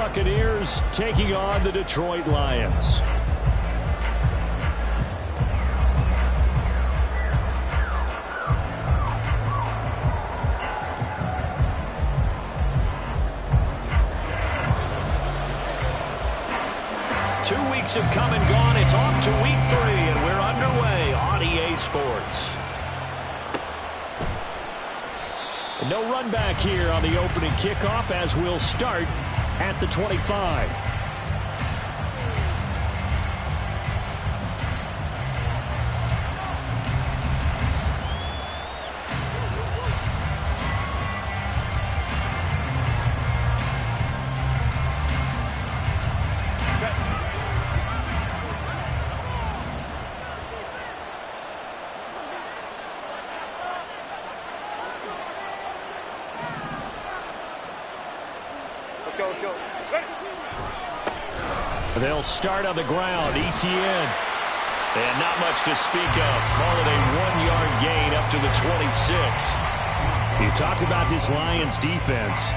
Buccaneers taking on the Detroit Lions. Have come and gone. It's off to week 3, and we're underway on EA Sports. No run back here on the opening kickoff as we'll start at the 25. They'll start on the ground. Etienne. And not much to speak of. Call it a 1-yard gain up to the 26. You talk about this Lions defense.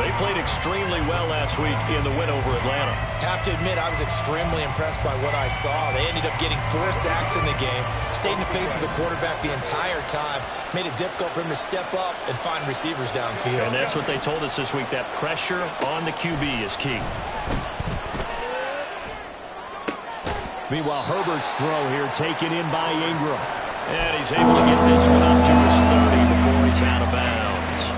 They played extremely well last week in the win over Atlanta. Have to admit, I was extremely impressed by what I saw. They ended up getting 4 sacks in the game, stayed in the face of the quarterback the entire time, made it difficult for him to step up and find receivers downfield. And that's what they told us this week, that pressure on the QB is key. Meanwhile, Herbert's throw here taken in by Ingram. And he's able to get this one up to his 30 before he's out of bounds.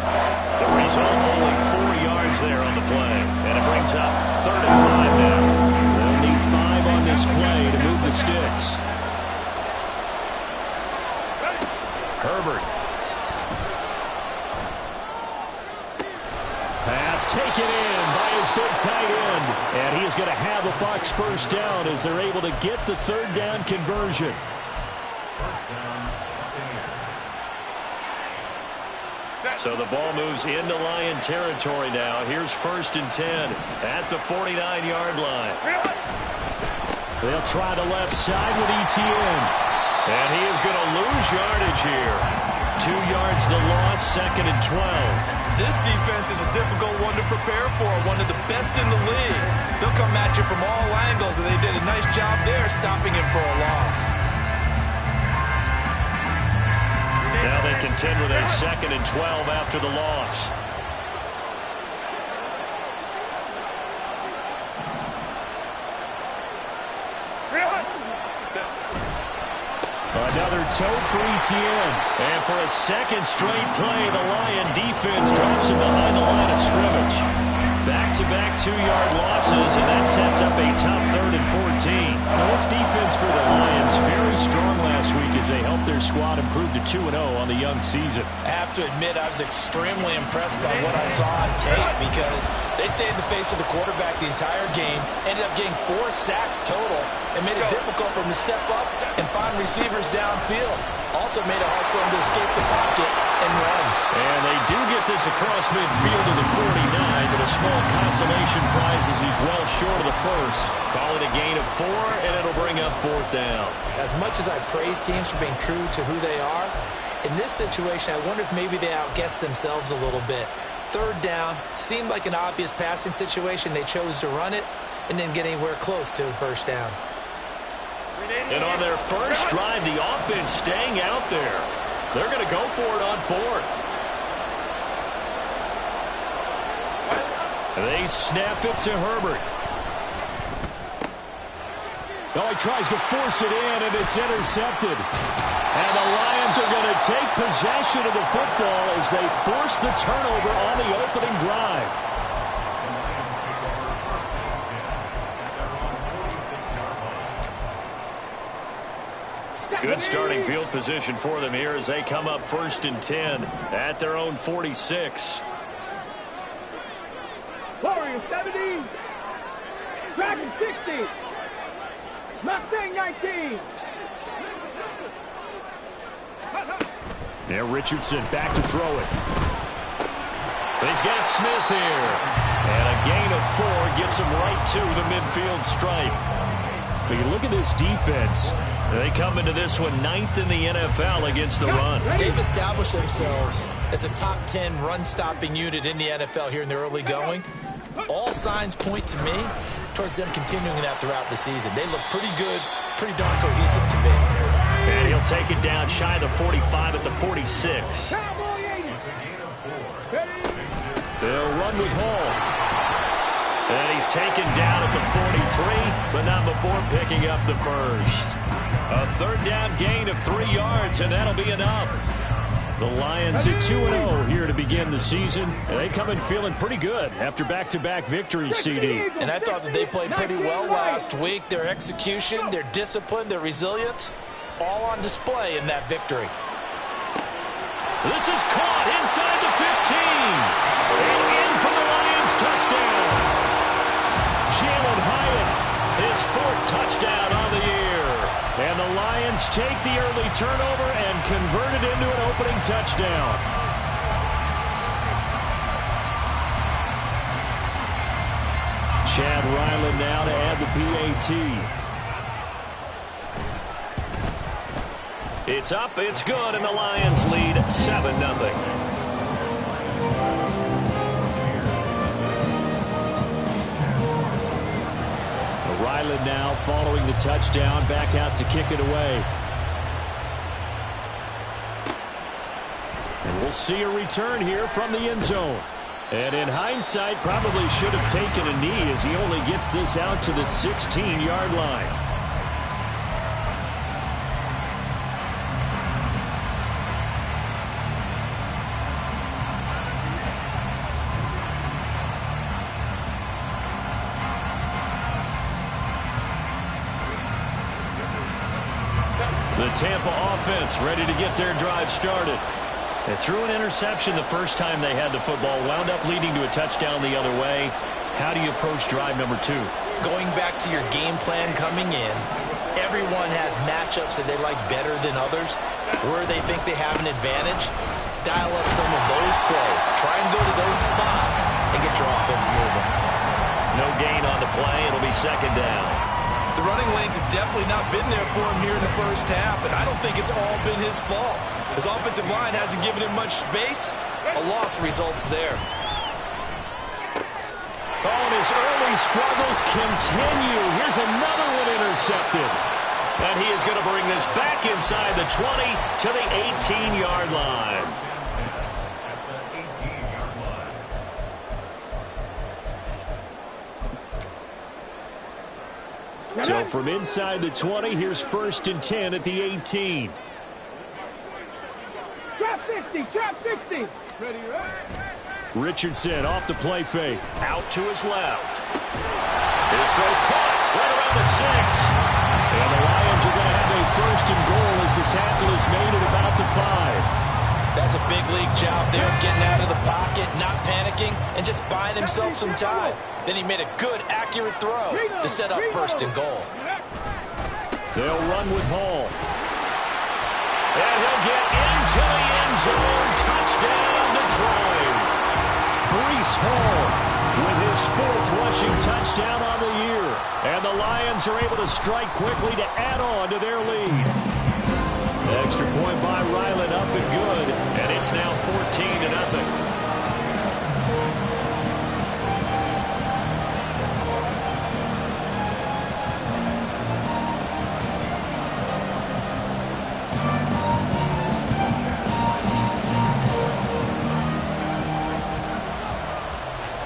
The result, only 4 yards there on the play. And it brings up 3rd and 5 now. They'll need 5 on this play to move the sticks. Herbert. Pass taken in by his big tight end. And he is going to have the Bucs first down as they're able to get the 3rd down conversion. So the ball moves into Lion territory now. Here's 1st and 10 at the 49-yard line. They'll try the left side with Etienne. And he is going to lose yardage here. 2 yards the loss, 2nd and 12. This defense is a difficult one to prepare for, one of the best in the league. They'll come at you from all angles, and they did a nice job there stopping him for a loss. Now they contend with a 2nd and 12 after the loss. Another toe for Etienne. And for a 2nd straight play, the Lion defense drops him behind the line of scrimmage. Back-to-back 2-yard losses, and that sets up a tough 3rd and 14. Now, this defense for the Lions, very strong last week as they helped their squad improve to 2-0 on the young season. I have to admit, I was extremely impressed by what I saw on tape because they stayed in the face of the quarterback the entire game, ended up getting 4 sacks total, and made it difficult for him to step up and find receivers downfield. Also made it hard for him to escape the pocket and run. And they do get this across midfield to the 49, but a small consolation prize as he's well short of the first. Call it a gain of 4, and it'll bring up 4th down. As much as I praise teams for being true to who they are, in this situation, I wonder if maybe they outguessed themselves a little bit. 3rd down, seemed like an obvious passing situation. They chose to run it and didn't get anywhere close to the 1st down. And on their first drive, the offense staying out there. They're going to go for it on 4th. They snap it to Herbert. Oh, he tries to force it in, and it's intercepted. And the Lions are going to take possession of the football as they force the turnover on the opening drive. Good starting field position for them here as they come up 1st and 10 at their own 46. Warriors 70, Dragon 60, Mustang 19. Now Richardson back to throw it. He's got Smith here. And a gain of 4 gets him right to the midfield stripe. But you look at this defense. They come into this one 9th in the NFL against the run. They've established themselves as a top 10 run-stopping unit in the NFL here in the early going. All signs point to me towards them continuing that throughout the season. They look pretty good, pretty darn cohesive to me. And he'll take it down shy of the 45 at the 46. They'll run with Hall. And he's taken down at the 43, but not before picking up the first. A third down gain of 3 yards, and that'll be enough. The Lions at 2-0 here to begin the season. And they come in feeling pretty good after back-to-back victories, CD. And I thought that they played pretty well last week. Their execution, their discipline, their resilience, all on display in that victory. This is caught inside the 15. And in for the Lions touchdown. Jalen Hyatt, his 4th touchdown on the year. And the Lions take the early turnover and convert it into an opening touchdown. Chad Ryland now to add the PAT. It's up, it's good, and the Lions lead 7-0. Ryland now following the touchdown, back out to kick it away. And we'll see a return here from the end zone. And in hindsight, probably should have taken a knee as he only gets this out to the 16-yard line. The Tampa offense ready to get their drive started. They threw an interception the first time they had the football, wound up leading to a touchdown the other way. How do you approach drive number 2? Going back to your game plan coming in, everyone has matchups that they like better than others. Where they think they have an advantage, dial up some of those plays. Try and go to those spots and get your offense moving. No gain on the play. It'll be 2nd down. The running lanes have definitely not been there for him here in the first half, and I don't think it's all been his fault. His offensive line hasn't given him much space. A loss results there. Oh, and his early struggles continue. Here's another one intercepted. And he is going to bring this back inside the 20 to the 18-yard line. So from inside the 20, here's 1st and 10 at the 18. Trap 60, trap 60. Ready, Richardson off the play fake. Out to his left. This throw caught right around the 6. And the Lions are going to have a 1st and goal as the tackle is made at about the 5. That's a big league job there, getting out of the pocket, not panicking, and just buying himself some time. Then he made a good, accurate throw to set up 1st and goal. They'll run with Hall. And he'll get into the end zone. Touchdown, Detroit. Breece Hall with his 4th rushing touchdown on the year. And the Lions are able to strike quickly to add on to their lead. Extra point by Ryland, up and good. And it's now 14-0.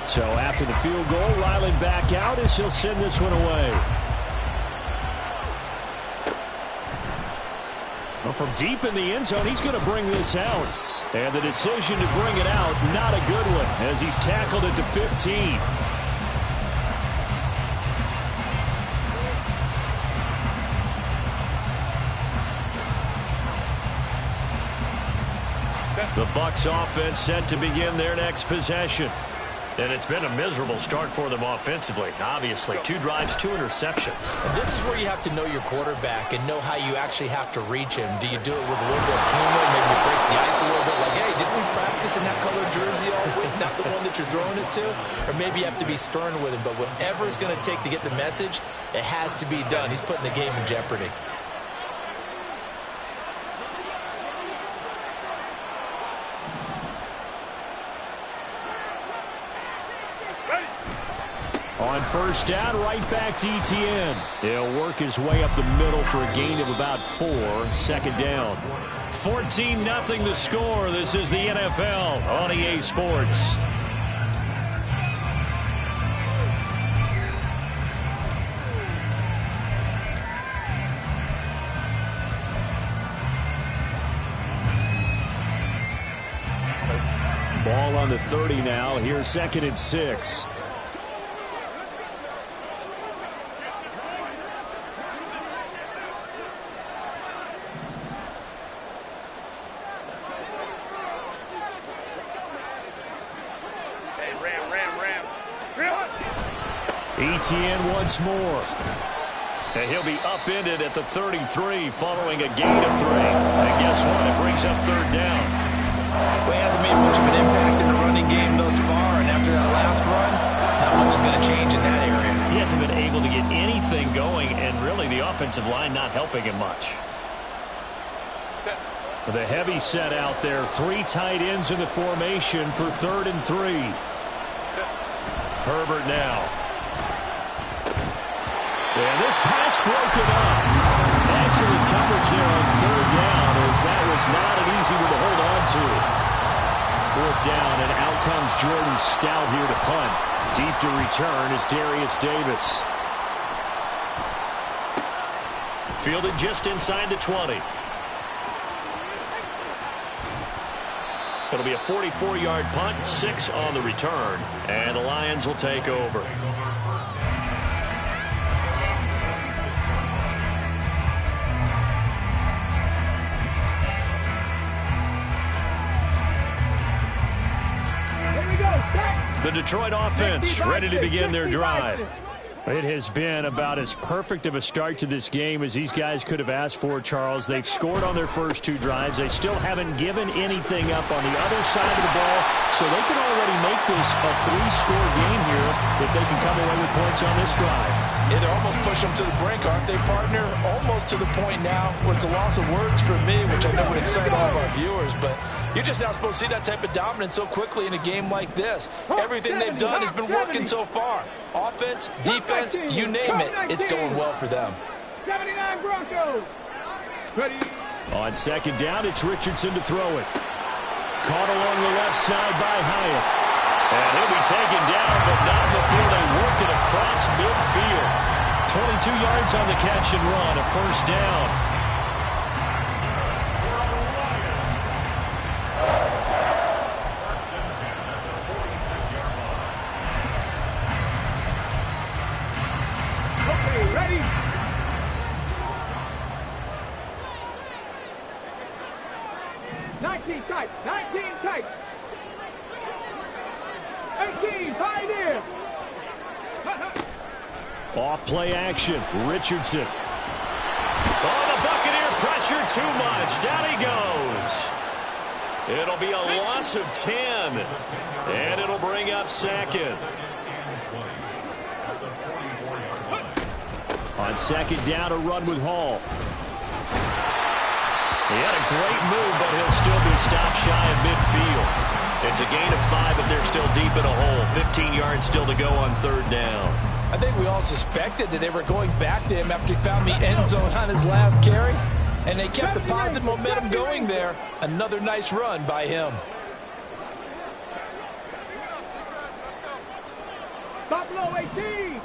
So after the field goal, Ryland back out as he'll send this one away. Well, from deep in the end zone, he's going to bring this out. And the decision to bring it out, not a good one, as he's tackled at the 15. The Bucs offense set to begin their next possession. And it's been a miserable start for them offensively. Obviously, 2 drives, 2 interceptions. And this is where you have to know your quarterback and know how you actually have to reach him. Do you do it with a little bit of humor? Maybe you break the ice a little bit like, hey, didn't we practice in that color jersey all week? Not the one that you're throwing it to? Or maybe you have to be stern with him. But whatever it's going to take to get the message, it has to be done. He's putting the game in jeopardy. first down, right back to ETN. He'll work his way up the middle for a gain of about 4. Second down. 14-0 the score. This is the NFL on EA Sports. Ball on the 30 now. Here's 2nd and 6. ETN once more. And he'll be upended at the 33 following a gain of 3. And guess what? It brings up 3rd down. Well, he hasn't made much of an impact in the running game thus far, and after that last run, not much is going to change in that area. He hasn't been able to get anything going, and really the offensive line not helping him much. With a heavy set out there, 3 tight ends in the formation for 3rd and 3. Herbert now. And this pass broken up. Excellent coverage there on 3rd down, as that was not an easy one to hold on to. 4th down, and out comes Jordan Stout here to punt. Deep to return is Darius Davis. Fielded just inside the 20. It'll be a 44-yard punt, 6 on the return, and the Lions will take over. The Detroit offense ready to begin their drive. It has been about as perfect of a start to this game as these guys could have asked for, Charles. They've scored on their first 2 drives. They still haven't given anything up on the other side of the ball, so they can already make this a 3-score game here if they can come away with points on this drive. Yeah, they're almost pushing them to the brink, aren't they, partner? Almost to the point now where it's a loss of words for me, which I know would excite all of our viewers, but you're just not supposed to see that type of dominance so quickly in a game like this. Everything they've done has been working so far. Offense, defense, you name it, it's going well for them. 79 Broncos. Ready. On 2nd down, it's Richardson to throw it. Caught along the left side by Hyatt. And he'll be taken down, but not before they work it across midfield. 22 yards on the catch and run, a 1st down. Okay, ready. Tight, 19 tight. 18, Pioneer. Off play action, Richardson. Oh, the Buccaneer pressure too much. Down he goes. It'll be a loss of 10. And it'll bring up 2nd. On 2nd down, a run with Hall. He had a great move, but he'll still be stopped shy of midfield. It's a gain of 5, but they're still deep in a hole. 15 yards still to go on 3rd down. I think we all suspected that they were going back to him after he found the end zone on his last carry, and they kept the positive momentum going there. Another nice run by him. Stop low, 18.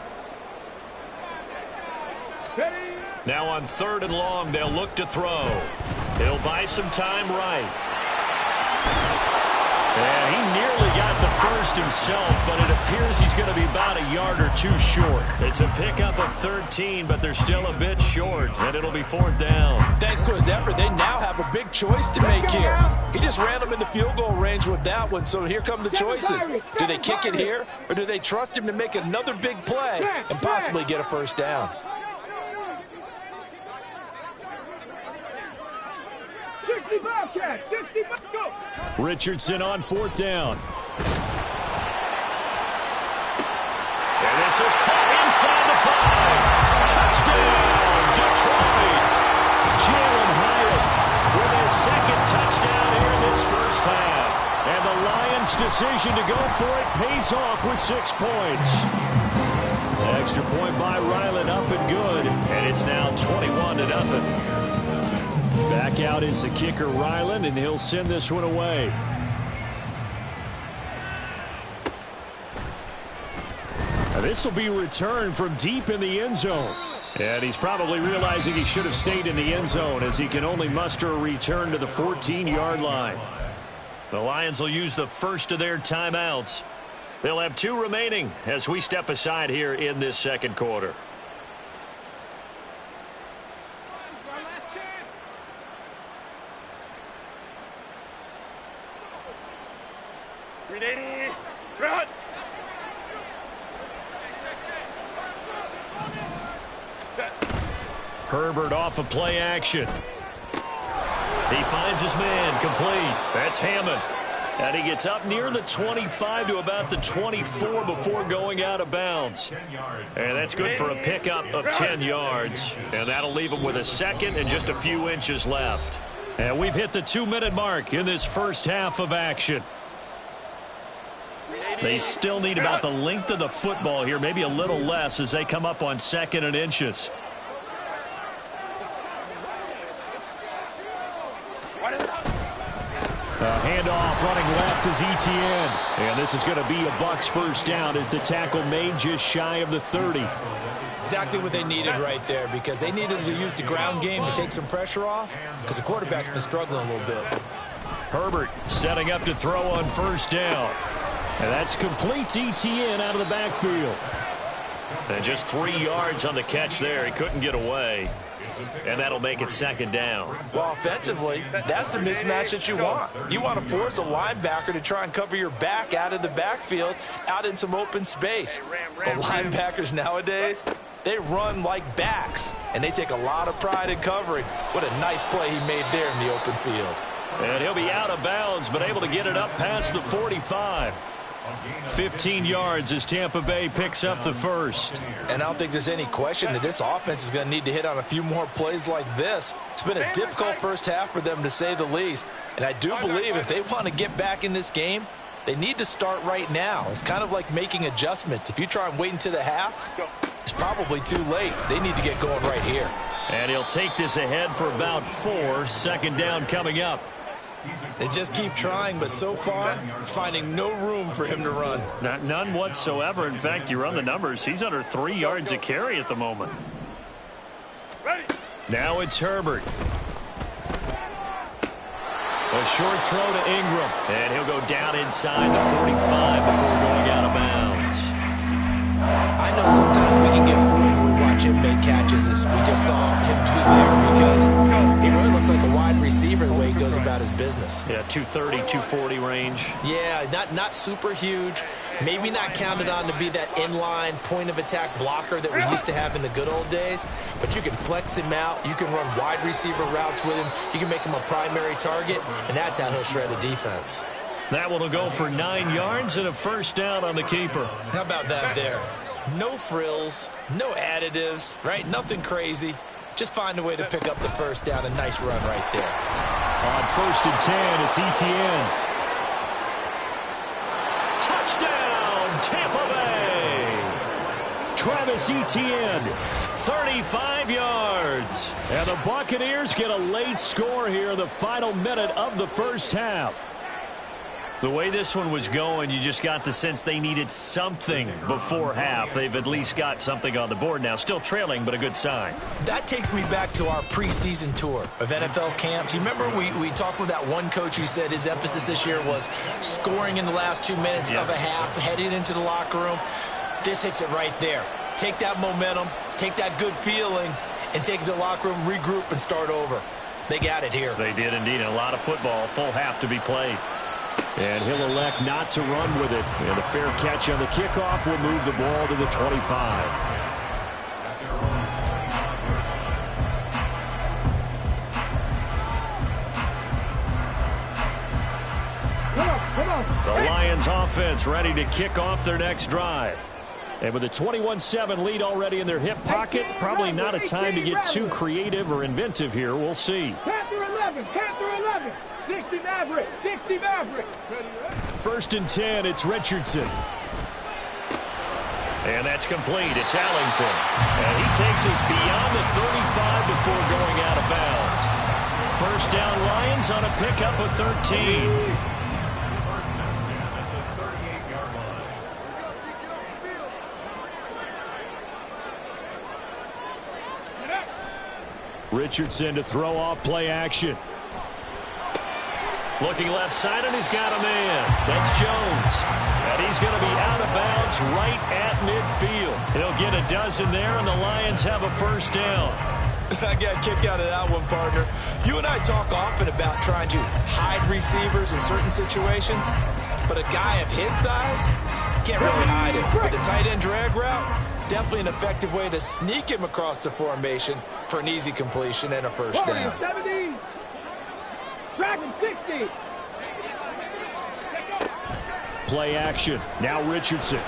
Ready. Now on 3rd and long, they'll look to throw. He'll buy some time right. And he nearly got the first himself, but it appears he's going to be about a yard or 2 short. It's a pickup of 13, but they're still a bit short, and it'll be 4th down. Thanks to his effort, they now have a big choice to make here. He just ran them into field goal range with that one, so here come the choices. Do they kick it here, or do they trust him to make another big play and possibly get a 1st down? 60 Bobcats, 60 go. Richardson on 4th down. And this is caught inside the 5. Touchdown, Detroit. Jalen Hyatt with his 2nd touchdown here in this first half. And the Lions' decision to go for it pays off with 6 points. by Ryland, up and good. And it's now 21-0. Back out is the kicker, Ryland, and he'll send this one away. This will be returned from deep in the end zone. And he's probably realizing he should have stayed in the end zone as he can only muster a return to the 14-yard line. The Lions will use the first of their timeouts. They'll have 2 remaining as we step aside here in this second quarter. Run! Herbert off of play action. He finds his man, complete. That's Hammond. And he gets up near the 25 to about the 24 before going out of bounds. And that's good for a pickup of 10 yards. And that'll leave him with a second and just a few inches left. And we've hit the 2-minute mark in this first half of action. They still need about the length of the football here, maybe a little less as they come up on 2nd and inches. Handoff running left is Etienne. And this is going to be a Bucs first down as the tackle made just shy of the 30. Exactly what they needed right there, because they needed to use the ground game to take some pressure off because the quarterback's been struggling a little bit. Herbert setting up to throw on first down. And that's complete to Etienne out of the backfield. And just 3 yards on the catch there. He couldn't get away. And that'll make it 2nd down. Well, offensively, that's the mismatch that you want. You want to force a linebacker to try and cover your back out of the backfield, out in some open space. But linebackers nowadays, they run like backs, and they take a lot of pride in covering. What a nice play he made there in the open field. And he'll be out of bounds, but able to get it up past the 45. 15 yards as Tampa Bay picks up the first. And I don't think there's any question that this offense is going to need to hit on a few more plays like this. It's been a difficult first half for them, to say the least. And I do believe if they want to get back in this game, they need to start right now. It's kind of like making adjustments. If you try and wait until the half, it's probably too late. They need to get going right here. And he'll take this ahead for about 4. 2nd down coming up. They just keep trying, but so far, finding no room for him to run. None whatsoever. In fact, you run the numbers. He's under 3 yards a carry at the moment. Now it's Herbert. A short throw to Ingram. And he'll go down inside the 45 before going out of bounds. I know sometimes we can get fooled when we watch him make catches, as we just saw him do there, because he really looks like a wide receiver the way he goes about his business. Yeah, 230, 240 range. Yeah, not super huge. Maybe not counted on to be that inline point-of-attack blocker that we used to have in the good old days, but you can flex him out. You can run wide receiver routes with him. You can make him a primary target, and that's how he'll shred a defense. That one will go for 9 yards and a first down on the keeper. How about that there? No frills, no additives, right? Nothing crazy. Just find a way to pick up the first down. A nice run right there. On 1st and 10, it's Etienne. Touchdown, Tampa Bay! Travis Etienne, 35 yards. And the Buccaneers get a late score here in the final minute of the first half. The way this one was going, you just got the sense they needed something before half. They've at least got something on the board now. Still trailing, but a good sign. That takes me back to our preseason tour of NFL camps. You remember we talked with that one coach who said his emphasis this year was scoring in the last 2 minutes of a half, heading into the locker room. This hits it right there. Take that momentum, take that good feeling, and take it to the locker room, regroup, and start over. They got it here. They did indeed. A lot of football, full half to be played. And he'll elect not to run with it. And the fair catch on the kickoff will move the ball to the 25. The Lions offense ready to kick off their next drive. And with a 21-7 lead already in their hip pocket, probably not a time to get too creative or inventive here. We'll see. Panther 11, Panther 11. 60 Maverick, 60 Maverick. 1st and 10, it's Richardson. And that's complete. It's Allington. And he takes us beyond the 35 before going out of bounds. First down Lions on a pickup of 13. Richardson to throw off play action. Looking left side, and he's got a man. That's Jones. And he's going to be out of bounds right at midfield. He'll get a dozen there, and the Lions have a first down. I got a kick out of that one, partner. You and I talk often about trying to hide receivers in certain situations, but a guy of his size can't really hide it. With the tight end drag route, definitely an effective way to sneak him across the formation for an easy completion and a first down. 70. Track him 60. Play action. Now Richardson.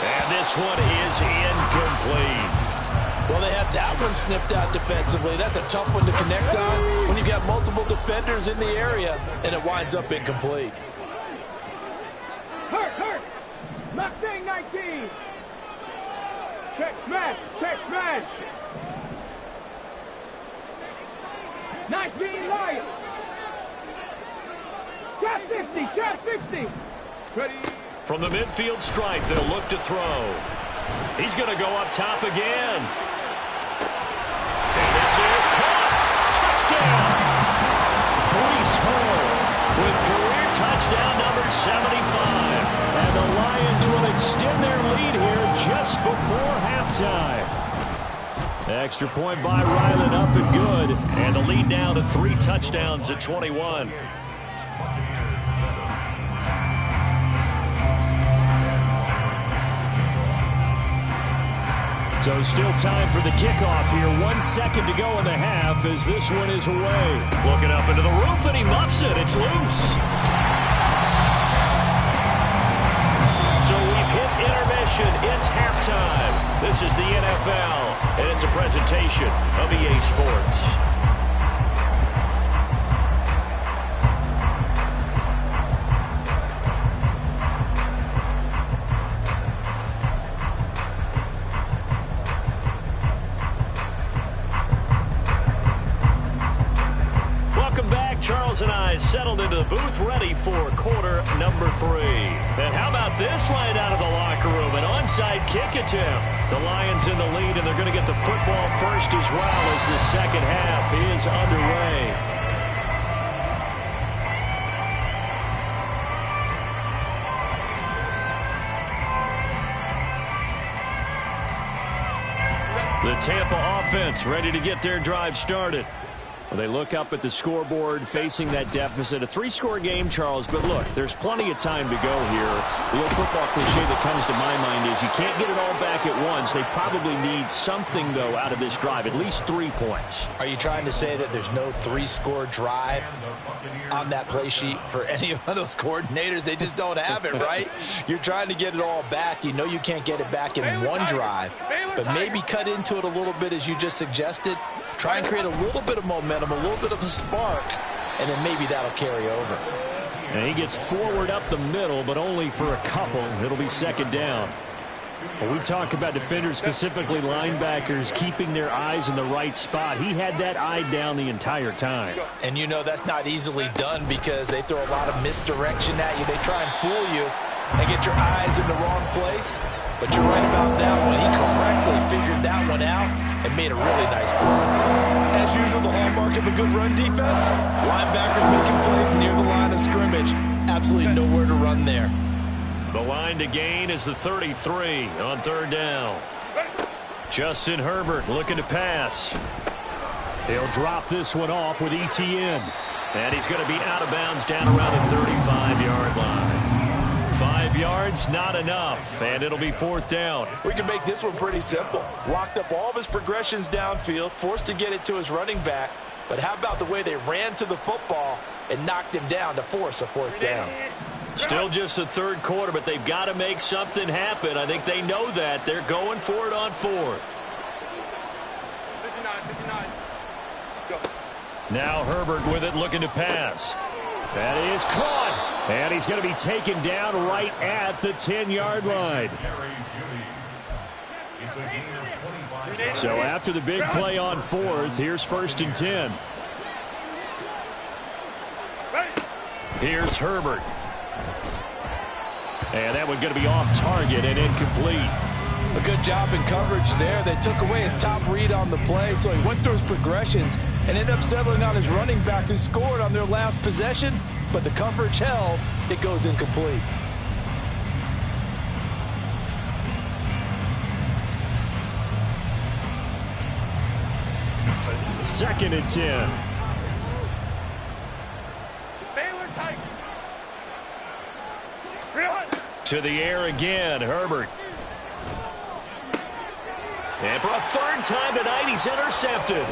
And this one is incomplete. Well, they have that one snipped out defensively. That's a tough one to connect on when you've got multiple defenders in the area, and it winds up incomplete. Hurt. Mustang 19. Check smash. 19 Lions. Trap 60. Ready. From the midfield stripe, they'll look to throw. He's going to go up top again. And this is caught. Touchdown. Breece Hall with career touchdown number 75. And the Lions will extend their lead here just before halftime. Extra point by Ryland, up and good. And the lead now to 3 touchdowns at 21. So still time for the kickoff here. 1 second to go in the half as this one is away. Looking up into the roof, and he muffs it. It's loose. So we've hit intermission. It's halftime. This is the NFL, and it's a presentation of EA Sports. And I settled into the booth ready for quarter number 3. And how about this right out of the locker room? An onside kick attempt. The Lions in the lead, and they're going to get the football first as well as the second half is underway. The Tampa offense ready to get their drive started. Well, they look up at the scoreboard facing that deficit. A 3-score game, Charles, but look, there's plenty of time to go here. The old football cliche that comes to my mind is you can't get it all back at once. They probably need something, though, out of this drive, at least 3 points. Are you trying to say that there's no 3-score drive on that play sheet for any of those coordinators? They just don't have it, right? You're trying to get it all back. You know you can't get it back in one drive, but maybe cut into it a little bit as you just suggested. Try and create a little bit of momentum, a little bit of a spark, and then maybe that'll carry over. And he gets forward up the middle, but only for a couple. It'll be second down. When we talk about defenders, specifically linebackers, keeping their eyes in the right spot, he had that eye down the entire time. And you know that's not easily done because they throw a lot of misdirection at you. They try and fool you and get your eyes in the wrong place. But you're right about that one. He correctly figured that one out and made a really nice play. As usual, the hallmark of a good run defense, linebackers making plays near the line of scrimmage. Absolutely nowhere to run there. The line to gain is the 33 on third down. Justin Herbert looking to pass. He'll drop this one off with ETN. And he's going to be out of bounds down around the 35-yard line. 5 yards, not enough, and it'll be fourth down. We can make this one pretty simple. Locked up all of his progressions downfield, forced to get it to his running back. But how about the way they ran to the football and knocked him down to force a fourth down? Still just the third quarter, but they've got to make something happen. I think they know that. They're going for it on fourth. 59. Go. Now Herbert with it, looking to pass. That is caught. And he's going to be taken down right at the 10-yard line. So after the big play on 4th, here's 1st and 10. Here's Herbert. And that one going to be off target and incomplete. A good job in coverage there. They took away his top read on the play, so he went through his progressions and ended up settling on his running back who scored on their last possession, but the coverage held. It goes incomplete. Second and 10. To the air again, Herbert. And for a 3rd time tonight, he's intercepted.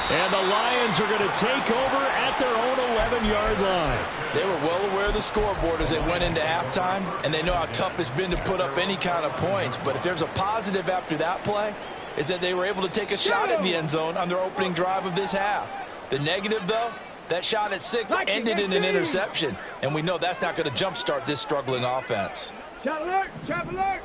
And the Lions are going to take over at their own 11-yard line. They were well aware of the scoreboard as they went into halftime, and they know how tough it's been to put up any kind of points. But if there's a positive after that play, is that they were able to take a shot at the end zone on their opening drive of this half. The negative, though, that shot at 6 ended in an interception, and we know that's not going to jumpstart this struggling offense. Shot alert! Shot alert!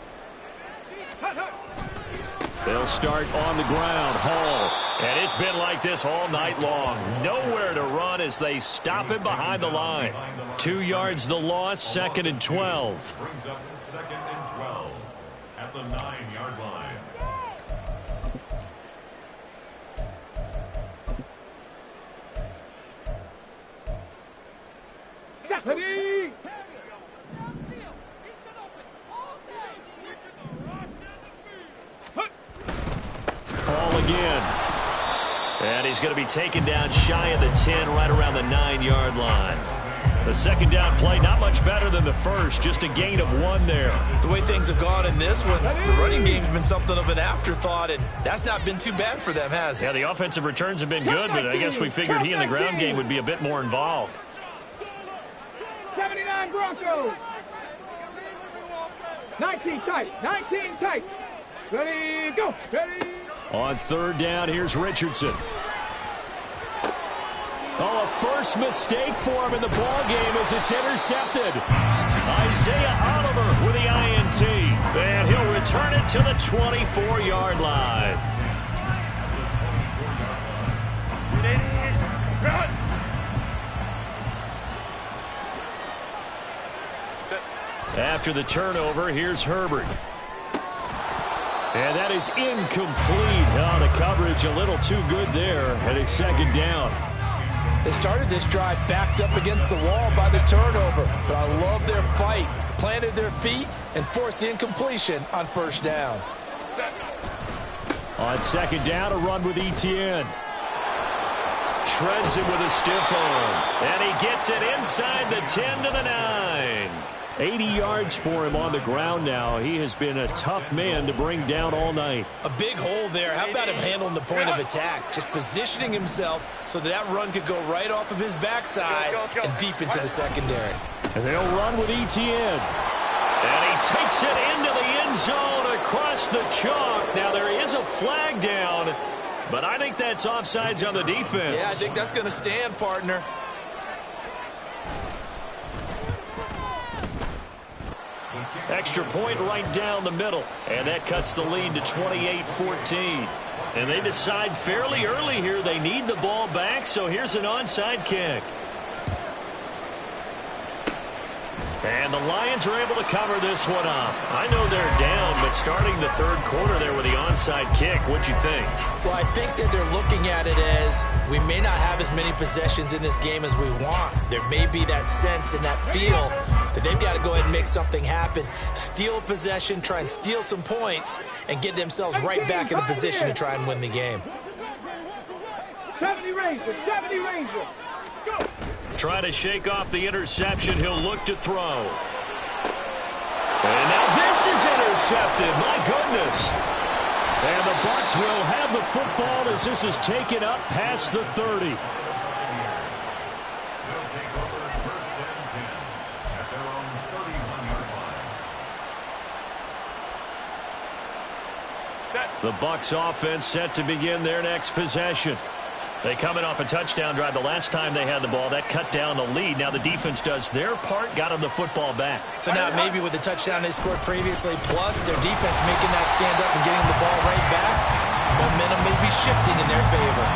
They'll start on the ground. Hall. And it's been like this all night long. Nowhere to run as they stop him behind the line. 2 yards the loss, 2nd and 12. Brings up 2nd and 12 at the 9-yard line. Stephanie! Ball again. And he's going to be taken down shy of the 10, right around the 9-yard line. The second down play, not much better than the first, just a gain of 1 there. The way things have gone in this one, the running game's been something of an afterthought, and that's not been too bad for them, has it? Yeah, the offensive returns have been good, but I guess we figured he in the ground game would be a bit more involved. 79 Broncos. 19 tight. 19 tight. Ready, go. Ready. On 3rd down, here's Richardson. Oh, a first mistake for him in the ball game as it's intercepted. Isaiah Oliver with the INT. And he'll return it to the 24-yard line. After the turnover, here's Herbert. And that is incomplete. Oh, the coverage a little too good there, and it's 2nd down. They started this drive backed up against the wall by the turnover, but I love their fight. Planted their feet and forced the incompletion on 1st down. On 2nd down, a run with Etienne. Shreds him with a stiff arm. And he gets it inside the 10 to the 9. 80 yards for him on the ground now. He has been a tough man to bring down all night. A big hole there. How about him handling the point of attack? Just positioning himself so that run could go right off of his backside and deep into the secondary. And they'll run with Etienne. And he takes it into the end zone across the chalk. Now there is a flag down, but I think that's offsides on the defense. Yeah, I think that's going to stand, partner. Extra point right down the middle. And that cuts the lead to 28-14. And they decide fairly early here they need the ball back, so here's an onside kick. And the Lions are able to cover this one off. I know they're down, but starting the 3rd quarter there with the onside kick, what'd you think? Well, I think that they're looking at it as we may not have as many possessions in this game as we want. There may be that sense and that feel that they've got to go ahead and make something happen, steal a possession, try and steal some points, and get themselves right back in a position to try and win the game. 70 Rangers, 70 Rangers. Go. Try to shake off the interception. He'll look to throw. And now this is intercepted. My goodness. And the Bucs will have the football as this is taken up past the 30. The Bucs offense set to begin their next possession. They come in off a touchdown drive the last time they had the ball. That cut down the lead. Now the defense does their part, got them the football back. So now maybe with the touchdown they scored previously, plus their defense making that stand up and getting the ball right back, momentum may be shifting in their favor.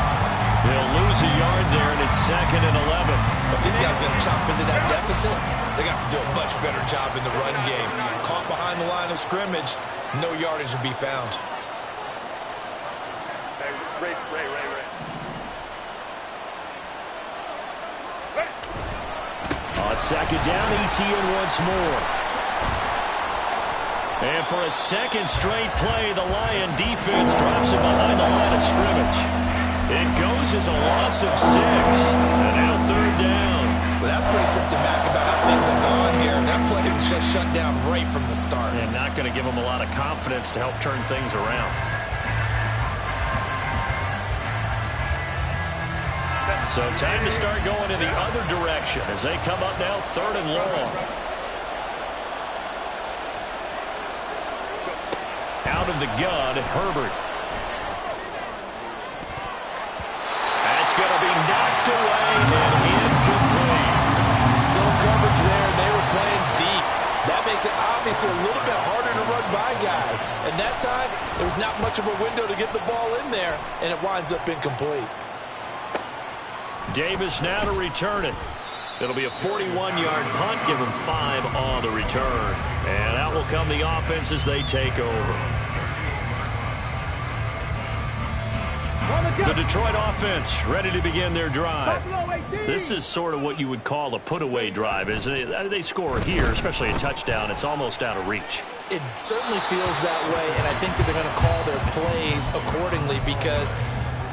They'll lose a yard there, and it's 2nd and 11. If these guys are going to chop into that deficit, they got to do a much better job in the run game. Caught behind the line of scrimmage, no yardage will be found. On 2nd down, ETN once more. And for a second straight play, the Lion defense drops it behind the line of scrimmage. It goes as a loss of 6. And now 3rd down. But that's pretty symptomatic about how things have gone here. That play was just shut down right from the start. And not going to give them a lot of confidence to help turn things around. So time to start going in the other direction as they come up now 3rd and long. Out of the gun, Herbert. That's going to be knocked away and incomplete. Zone coverage there, and they were playing deep. That makes it obviously a little bit harder to run by guys. And that time, there was not much of a window to get the ball in there, and it winds up incomplete. Davis now to return it. It'll be a 41-yard punt. Give them 5 on the return. And out will come the offense as they take over. The Detroit offense ready to begin their drive. This is sort of what you would call a put-away drive, isn't it? They score here, especially a touchdown. It's almost out of reach. It certainly feels that way, and I think that they're going to call their plays accordingly because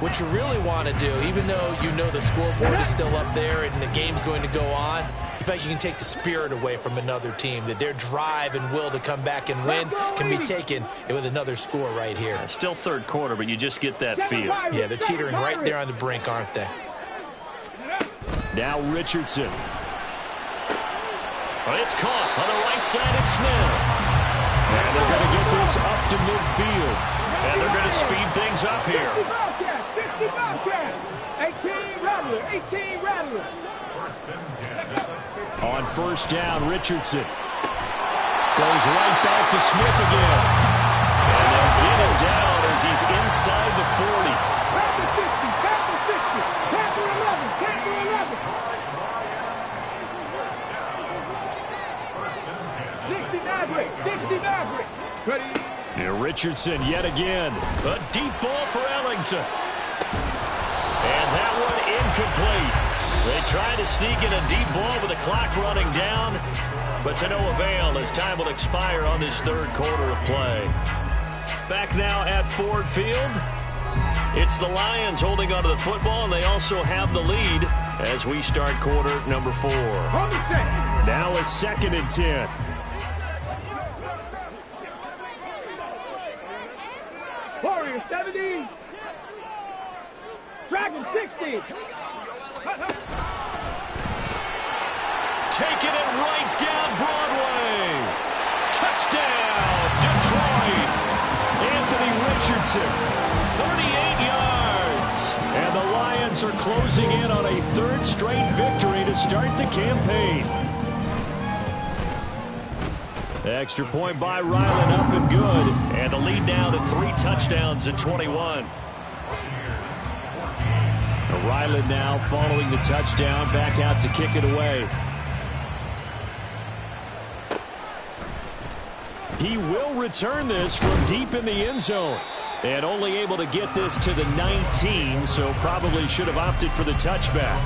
what you really want to do, even though you know the scoreboard is still up there and the game's going to go on, you feel like you can take the spirit away from another team, that their drive and will to come back and win can be taken with another score right here. Still 3rd quarter, but you just get that feel. Yeah, they're teetering right there on the brink, aren't they? Now Richardson. Well, it's caught on the right side of Smith. And they're going to get this up to midfield. And they're going to speed things up here. 18 Rattler, 18 Rattler. On 1st down, Richardson goes right back to Smith again. And they'll get him down as he's inside the 40. Panther 60, Panther 60, Panther 11, Panther 11. 60 Maverick, 60 Maverick. Ready? Here Richardson yet again. A deep ball for Ellington. And that one incomplete. They try to sneak in a deep ball with the clock running down, but to no avail as time will expire on this 3rd quarter of play. Back now at Ford Field. It's the Lions holding onto the football, and they also have the lead as we start quarter number 4. Now it's 2nd and 10. Warrior 70. Dragon 60. Taking it right down Broadway. Touchdown, Detroit. Anthony Richardson, 38 yards. And the Lions are closing in on a 3rd straight victory to start the campaign. Extra point by Ryland up and good. And the lead now to 3 touchdowns at 21. Ryland now following the touchdown, back out to kick it away. He will return this from deep in the end zone. And only able to get this to the 19, so probably should have opted for the touchback.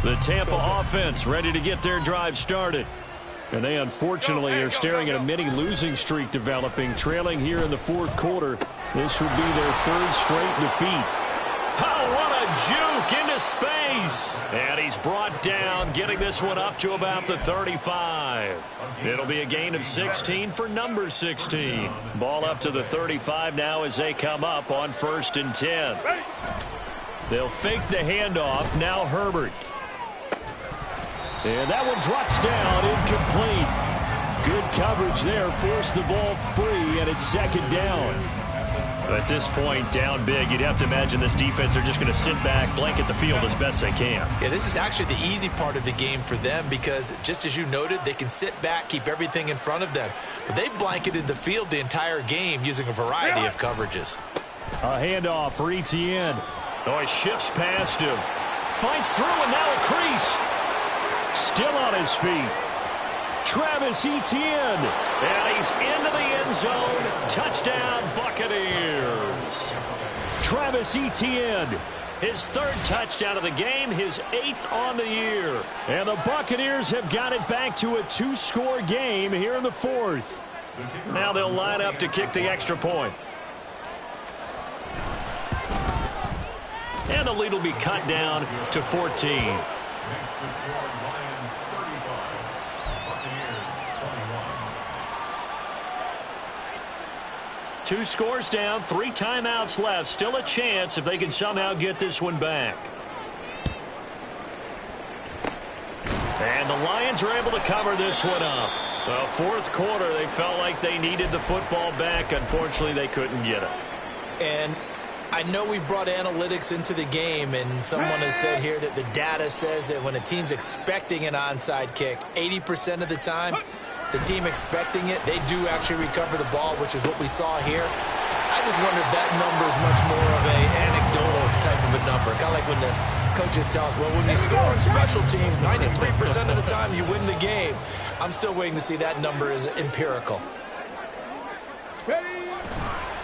The Tampa offense ready to get their drive started. And they unfortunately are staring at a mini losing streak developing, trailing here in the 4th quarter. This would be their 3rd straight defeat. Oh, what a juke into space. And he's brought down, getting this one up to about the 35. It'll be a gain of 16 for number 16. Ball up to the 35 now as they come up on 1st and 10. They'll fake the handoff. Now Herbert. And that one drops down, incomplete. Good coverage there, forced the ball free, and it's 2nd down. At this point, down big, you'd have to imagine this defense are just going to sit back, blanket the field as best they can. Yeah, this is actually the easy part of the game for them because, just as you noted, they can sit back, keep everything in front of them. But they've blanketed the field the entire game using a variety of coverages. A handoff for Etienne. Oh, he shifts past him. Fights through, and now a crease. Still on his feet. Travis Etienne. And he's into the end zone. Touchdown, Buccaneers. Travis Etienne. His third touchdown of the game, his 8th on the year. And the Buccaneers have got it back to a 2-score game here in the 4th. Now they'll line up to kick the extra point. And the lead will be cut down to 14. Next to score, Lions 35, Buccaneers 21. 2 scores down, 3 timeouts left. Still a chance if they can somehow get this one back. And the Lions are able to cover this one up. The 4th quarter, they felt like they needed the football back. Unfortunately, they couldn't get it. And I know we brought analytics into the game, and someone has said here that the data says that when a team's expecting an onside kick, 80% of the time, the team expecting it, they do actually recover the ball, which is what we saw here. I just wonder if that number is much more of an anecdotal type of a number. Kind of like when the coaches tell us, well, when you score on special teams, 93% of the time you win the game. I'm still waiting to see that number is empirical.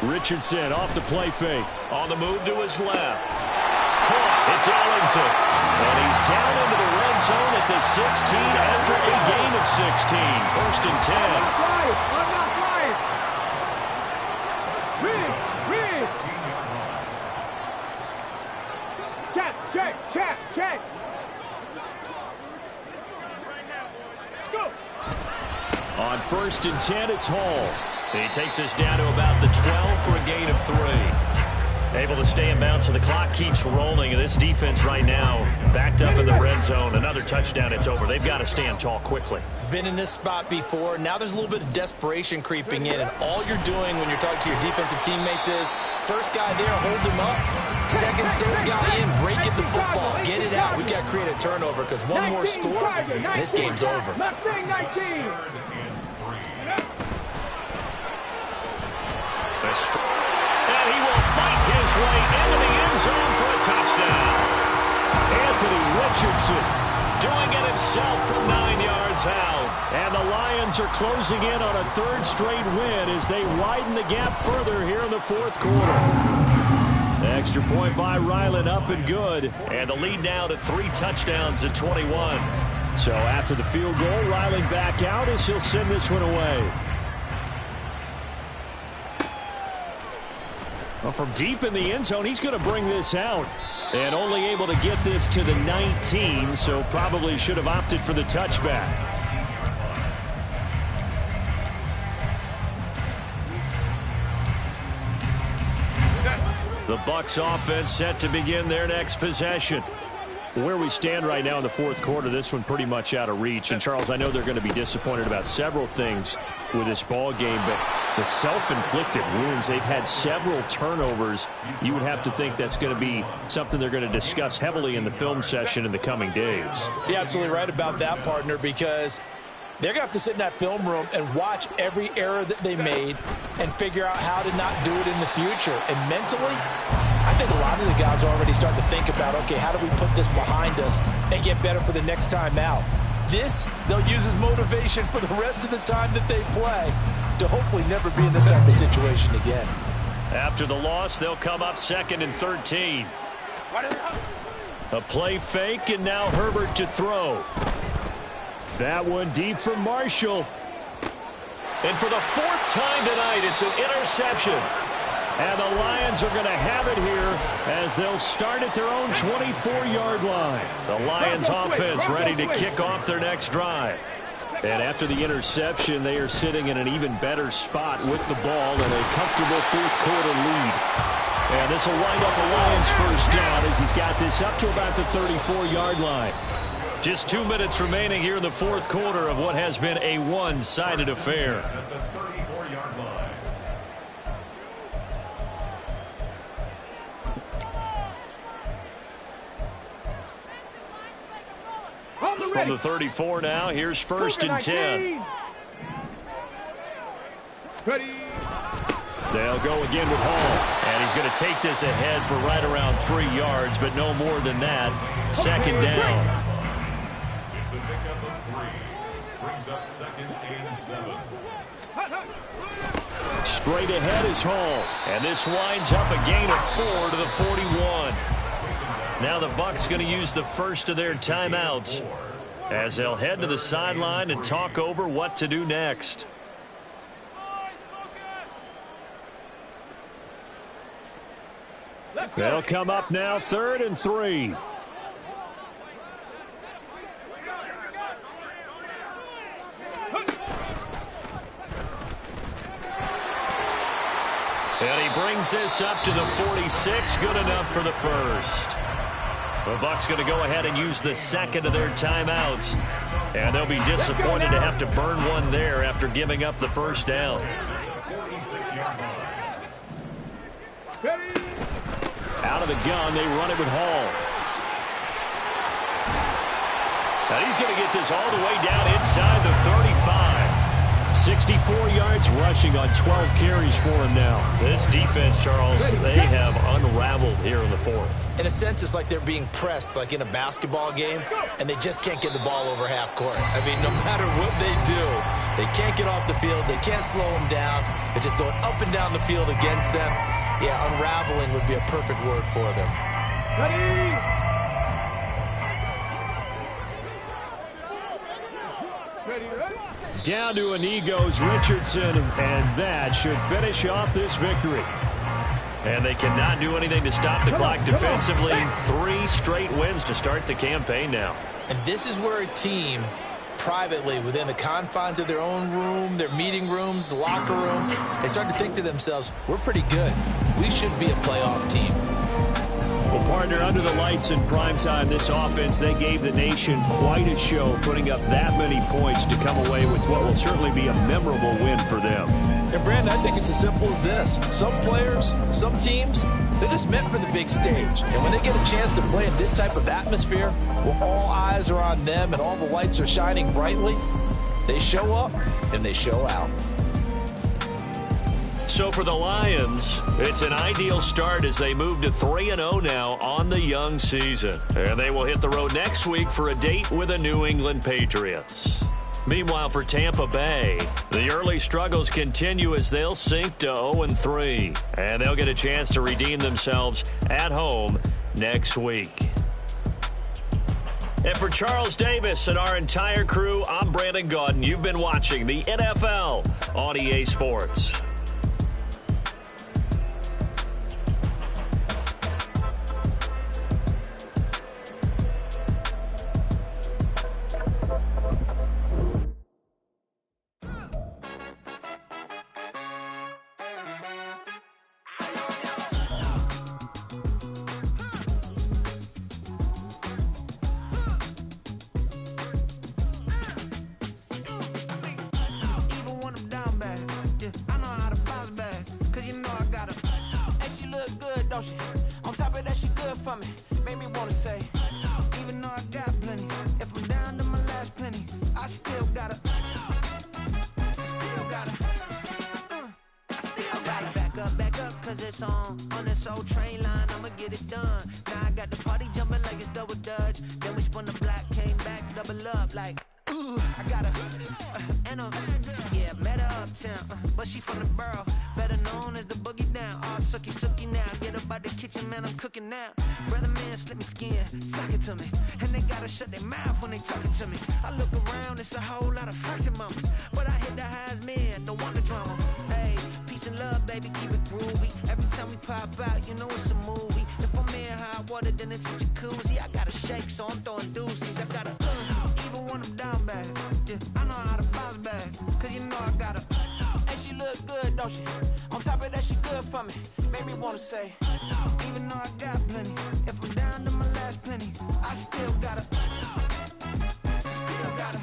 Richardson off the play fake. On the move to his left. Caught. It's Ellington. And he's down into the red zone at the 16 after a gain of 16. 1st and 10. Check. Let's go. On 1st and 10, it's Hall. He takes us down to about the 12 for a gain of 3. Able to stay in bounds, so the clock keeps rolling. And this defense right now backed up in the red zone. Another touchdown, it's over. They've got to stand tall quickly. Been in this spot before. Now there's a little bit of desperation creeping in, and all you're doing when you're talking to your defensive teammates is first guy there, hold him up. Second, third guy in, break it the football. Get it out. We've got to create a turnover because one more score, and this game's over. And he will fight his way into the end zone for a touchdown. Anthony Richardson doing it himself from 9 yards out. And the Lions are closing in on a 3rd straight win as they widen the gap further here in the 4th quarter. The extra point by Ryland up and good. And the lead now to 3 touchdowns at 21. So after the field goal, Ryland back out as he'll send this one away. Well, from deep in the end zone, he's going to bring this out. And only able to get this to the 19, so probably should have opted for the touchback. The Bucs offense set to begin their next possession. Where we stand right now in the 4th quarter, this one pretty much out of reach. And, Charles, I know they're going to be disappointed about several things with this ball game, but the self-inflicted wounds, they've had several turnovers. You would have to think that's going to be something they're going to discuss heavily in the film session in the coming days. You're absolutely right about that, partner, because they're going to have to sit in that film room and watch every error that they made and figure out how to not do it in the future. And mentally, I think a lot of the guys are already starting to think about, okay, how do we put this behind us and get better for the next time out? This, they'll use as motivation for the rest of the time that they play to hopefully never be in this type of situation again. After the loss, they'll come up 2nd and 13. A play fake, and now Herbert to throw. That one deep for Marshall. And for the 4th time tonight, it's an interception. And the Lions are going to have it here as they'll start at their own 24-yard line. The Lions offense ready to kick off their next drive. And after the interception, they are sitting in an even better spot with the ball in a comfortable 4th quarter lead. And this will wind up a Lions 1st down as he's got this up to about the 34-yard line. Just 2 minutes remaining here in the 4th quarter of what has been a one-sided affair. At the 34-yard line. the 34 now. Here's 1st and 10. Ready. They'll go again with Hall. And he's going to take this ahead for right around 3 yards, but no more than that. 2nd down. It's a pickup of 3. Brings up 2nd and 7. Straight ahead is Hall. And this winds up a gain of 4 to the 41. Now the Bucs going to use the first of their timeouts as they'll head to the sideline and talk over what to do next. They'll come up now 3rd and 3. And he brings this up to the 46. Good enough for the first. The Bucs going to go ahead and use the 2nd of their timeouts. And they'll be disappointed to have to burn one there after giving up the 1st down. Out of the gun, they run it with Hall. Now he's going to get this all the way down inside the 35. 64 yards rushing on 12 carries for him now. This defense, Charles, they have unraveled here in the 4th. In a sense, it's like they're being pressed like in a basketball game, and they just can't get the ball over half court. I mean, no matter what they do, they can't get off the field. They can't slow them down. They're just going up and down the field against them. Yeah, unraveling would be a perfect word for them. Ready. Down to a knee goes Richardson, and that should finish off this victory. And they cannot do anything to stop the clock defensively. 3 straight wins to start the campaign now. And this is where a team, privately, within the confines of their own room, their meeting rooms, the locker room, they start to think to themselves, we're pretty good. We should be a playoff team. Well, partner, under the lights in primetime, this offense, they gave the nation quite a show, putting up that many points to come away with what will certainly be a memorable win for them. And, Brandon, I think it's as simple as this. Some players, some teams, they're just meant for the big stage. And when they get a chance to play in this type of atmosphere, where all eyes are on them and all the lights are shining brightly, they show up and they show out. So for the Lions, it's an ideal start as they move to 3-0 now on the young season. And they will hit the road next week for a date with the New England Patriots. Meanwhile, for Tampa Bay, the early struggles continue as they'll sink to 0-3. And they'll get a chance to redeem themselves at home next week. And for Charles Davis and our entire crew, I'm Brandon Gaudin. You've been watching the NFL on EA Sports. On top of that, she good for me. Made me wanna say, even though I got plenty, if I'm down to my last penny, I still gotta back up, cause it's on this old train line, I'ma get it done. Now I got the party jumping like it's double dutch. Then we spun the block, came back, double up like, ooh, I got a, yeah, met her uptown, but she from the borough, better known as the boogie down. All sucky now, get up out the kitchen, man, I'm cooking now. Brother man, slip me skin, suck it to me, and they gotta shut their mouth when they talking to me. I look around, it's a whole lot of fraction mamas, but I hit the highs, man, don't want the drama. Hey, peace and love, baby, keep it groovy. Every time we pop out, you know it's a movie. If I'm in hot water, then it's a jacuzzi. I gotta shake, so I'm throwing deuces. I gotta, even when I'm down bad, yeah, I know how to bounce back, cause you know I gotta, and she look good, don't she? On top of that, she good for me. Made me wanna say, even though I got plenty, if I'm down to my last penny, I still gotta, I still gotta.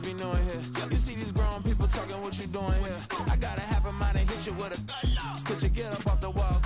Be knowing here. You see these grown doing here? I gotta have a mind to hit you with a stitch you get up off the wall.